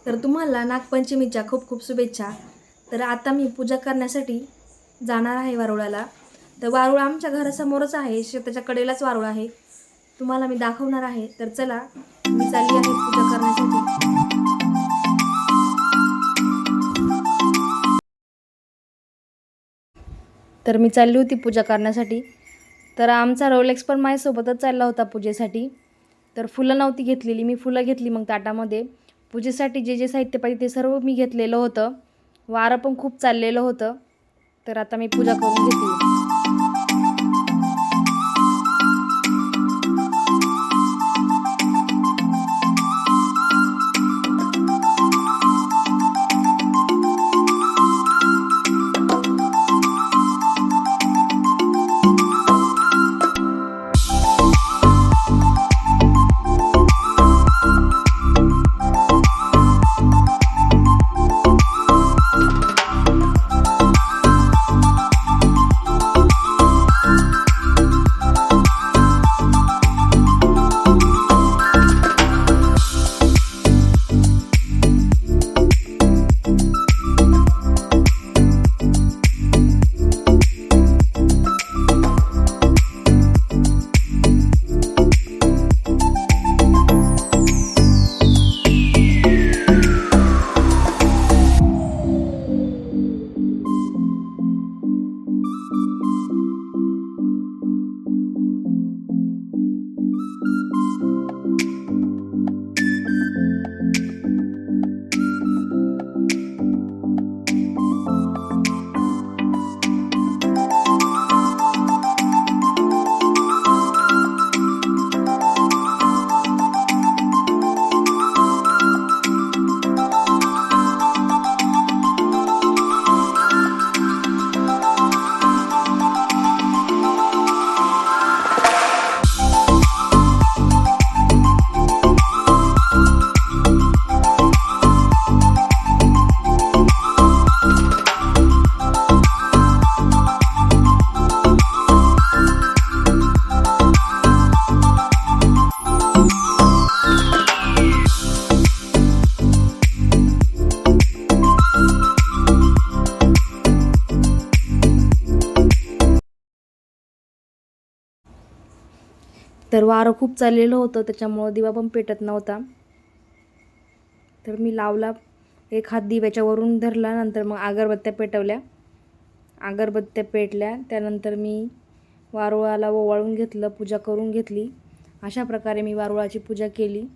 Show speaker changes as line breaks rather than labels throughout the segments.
तर तुम्हाला नागपंचमीच्या खूप खूप शुभेच्छा। तर आता मी पूजा करण्यासाठी जाणार आहे वारुळाला। तर वारुळ आमच्या घरासमोरच आहे, शेताच्या कडेलाच वारुळ आहे, तुम्हाला मी दाखवणार आहे। तर चला मी चालली आहे पूजा करण्यासाठी। तर मी चालली होती पूजा करण्यासाठी। तर आमचा रोलेक्स पण माझ्यासोबतच चालला होता पूजेसाठी। तर फुलं नव्हती घेतलेली, मी फुलं घेतली मग ताटामध्ये। पूजेसाठी जे जे साहित्य पाहिजे ते सर्व मी घेतलेलं होतं। वारं पण खूप चाललेलं होतं। तर आता मी पूजा करून घेते। तर वारं खूप चाललेलं होतं, त्याच्यामुळे दिवा पण पेटत नव्हता। तर मी लावला, एक हात दिव्याच्यावरून धरला, नंतर मग अगरबत्त्या पेटवल्या, अगरबत्त्या पेटल्या। त्यानंतर मी वारुळाला ओवाळून घेतलं, पूजा करून घेतली। अशा प्रकारे मी वारुळाची पूजा केली।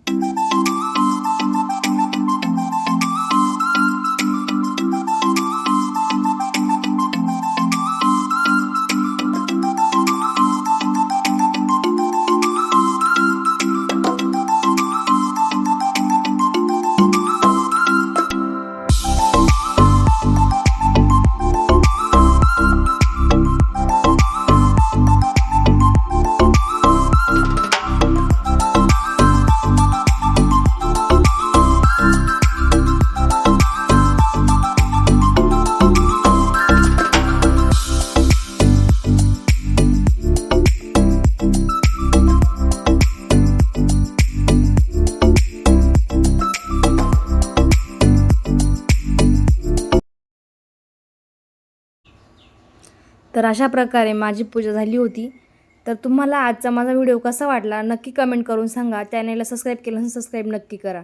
तर अशा प्रकारे माझी पूजा झाली होती। तर तुम्हाला आजचा माझा व्हिडिओ कसा वाटला नक्की कमेंट करून सांगा। चॅनलला सबस्क्राईब केलं नसेल सबस्क्राईब नक्की करा।